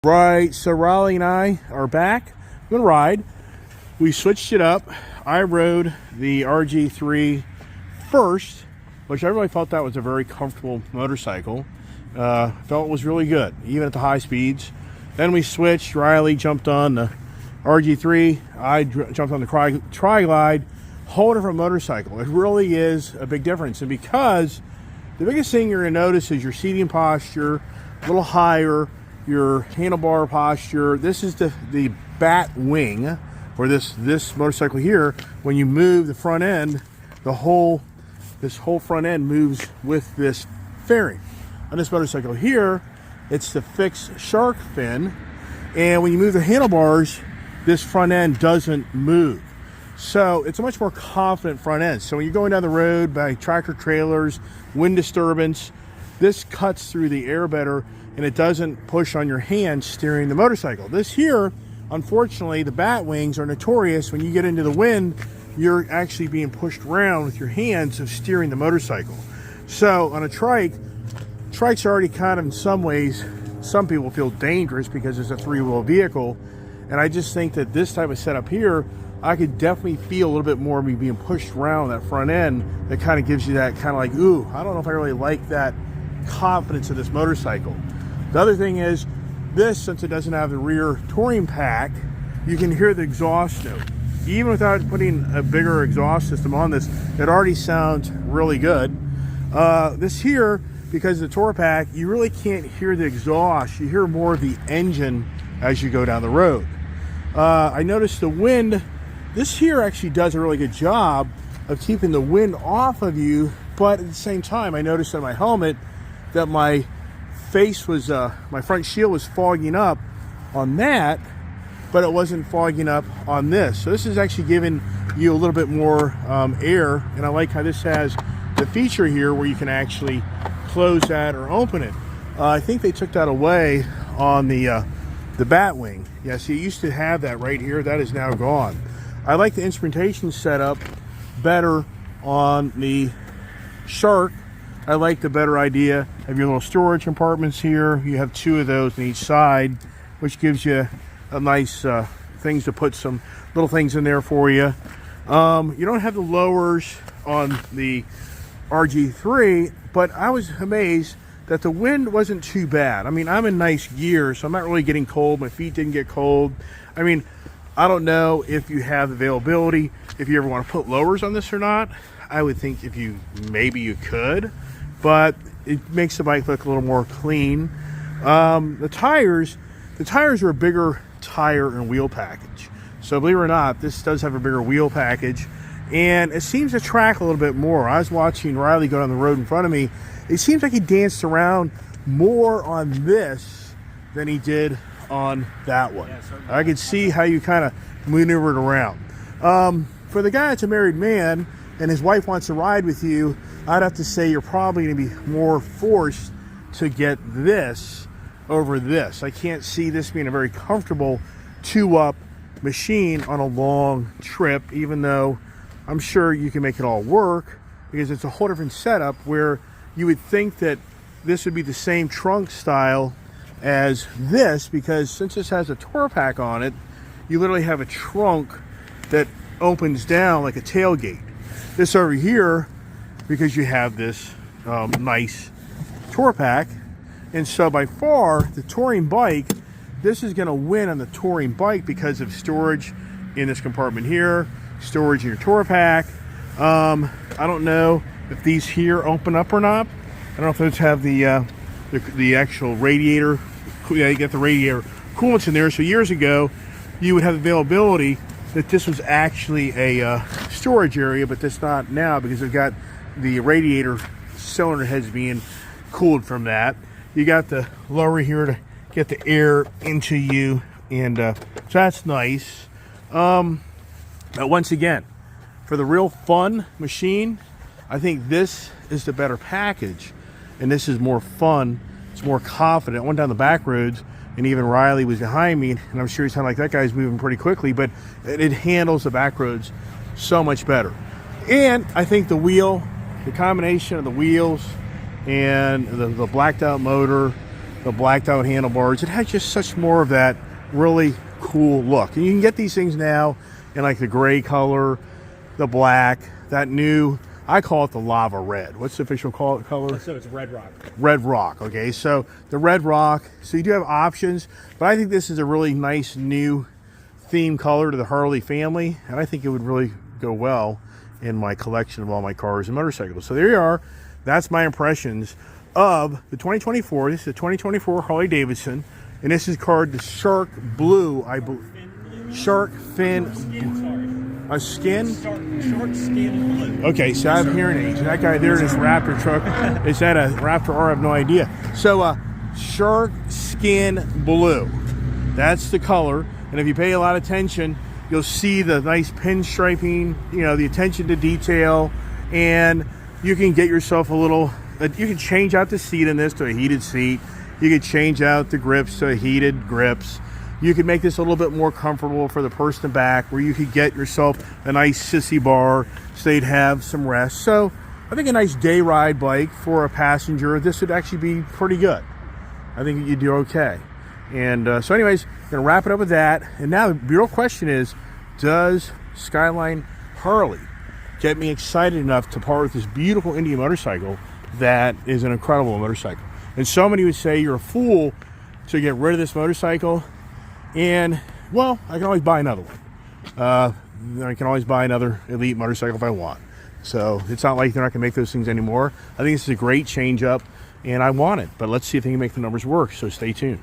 Right, so Raleigh and I are back on the ride. We switched it up. I rode the RG3 first, which I really felt that was a very comfortable motorcycle. Felt it was really good, even at the high speeds. Then we switched. Riley jumped on the RG3. I jumped on the Tri-Glide. Whole different motorcycle. It really is a big difference. And because the biggest thing you're going to notice is your seating posture, a little higher, your handlebar posture. This is the bat wing, or this motorcycle here. When you move the front end, this whole front end moves with this fairing. On this motorcycle here, it's the fixed shark fin, and when you move the handlebars, this front end doesn't move. So it's a much more confident front end. So when you're going down the road by tractor trailers, wind disturbance, this cuts through the air better, and it doesn't push on your hand steering the motorcycle. This here, unfortunately, the bat wings are notorious. When you get into the wind, you're actually being pushed around with your hands of steering the motorcycle. So on a trike's already kind of, in some ways, some people feel dangerous because it's a three-wheel vehicle. And I just think that this type of setup here, I could definitely feel a little bit more of me being pushed around that front end. That kind of gives you that kind of like, ooh, I don't know if I really like that confidence of this motorcycle. The other thing is, this, since it doesn't have the rear touring pack, you can hear the exhaust note. Even without putting a bigger exhaust system on this, it already sounds really good. This here, because of the tour pack, you really can't hear the exhaust. You hear more of the engine as you go down the road. I noticed the wind, this here actually does a really good job of keeping the wind off of you, but at the same time, I noticed on my helmet that my face was, my front shield was fogging up on that, but it wasn't fogging up on this. So this is actually giving you a little bit more air, and I like how this has the feature here where you can actually close that or open it. I think they took that away on the bat wing. Yeah, see, it used to have that right here. That is now gone. I like the instrumentation setup better on the Shark. I like the better idea of your little storage compartments here. You have two of those on each side, which gives you a nice things to put some little things in there for you. You don't have the lowers on the RG3, but I was amazed that the wind wasn't too bad. I mean, I'm in nice gear, so I'm not really getting cold. My feet didn't get cold. I mean, I don't know if you have availability, if you ever want to put lowers on this or not. I would think maybe you could, but it makes the bike look a little more clean. The tires are a bigger tire and wheel package. So believe it or not, this does have a bigger wheel package, and it seems to track a little bit more. I was watching Riley go down the road in front of me. It seems like he danced around more on this than he did on that one. I could see how you kind of maneuvered around. For the guy that's a married man and his wife wants to ride with you, I'd have to say you're probably going to be more forced to get this over this. I can't see this being a very comfortable two-up machine on a long trip, even though I'm sure you can make it all work, because it's a whole different setup where you would think that this would be the same trunk style as this, because since this has a tour pack on it, you literally have a trunk that opens down like a tailgate. This over here, because you have this nice tour pack, and so by far the touring bike, this is going to win on the touring bike because of storage in this compartment here, storage in your tour pack. I don't know if these here open up or not. I don't know if those have the actual radiator. Yeah, you get the radiator coolants in there. So years ago, you would have availability that this was actually a storage area, but that's not now because they've got the radiator cylinder heads being cooled from that. You got the lower here to get the air into you, and so that's nice. But once again, for the real fun machine, I think this is the better package, and this is more fun. It's more confident. I went down the back roads, and even Riley was behind me, and I'm sure he sounded like that guy's moving pretty quickly, but it handles the back roads so much better. And I think the combination of the wheels and the blacked out motor, the blacked out handlebars. It has just such more of that really cool look. And you can get these things now in like the gray color, the black, that new, I call it the lava red. What's the official color? So it's red rock. Red rock, okay. So the red rock, so you do have options, but I think this is a really nice new theme color to the Harley family, and I think it would really go well in my collection of all my cars and motorcycles. So there you are. That's my impressions of the 2024. This is the 2024 Harley Davidson, and this is called the Shark Blue, I believe. Shark Fin. A skin? Shark skin blue. Okay, so I have hearing aids. That guy there in his Raptor truck, is that a Raptor R? I have no idea. So, shark skin blue. That's the color. And if you pay a lot of attention, you'll see the nice pinstriping, you know, the attention to detail. And you can get yourself a little, you can change out the seat in this to a heated seat. You can change out the grips to heated grips. You could make this a little bit more comfortable for the person in the back, where you could get yourself a nice sissy bar so they'd have some rest. So I think a nice day ride bike for a passenger, this would actually be pretty good. I think you'd do okay. And so anyways, I'm going to wrap it up with that. And now the real question is, does Skyline Harley get me excited enough to part with this beautiful Indian motorcycle that is an incredible motorcycle? And so many would say you're a fool to get rid of this motorcycle. And, well, I can always buy another one. I can always buy another Elite motorcycle if I want. So it's not like they're not going to make those things anymore. I think this is a great change up, and I want it. But let's see if they can make the numbers work, so stay tuned.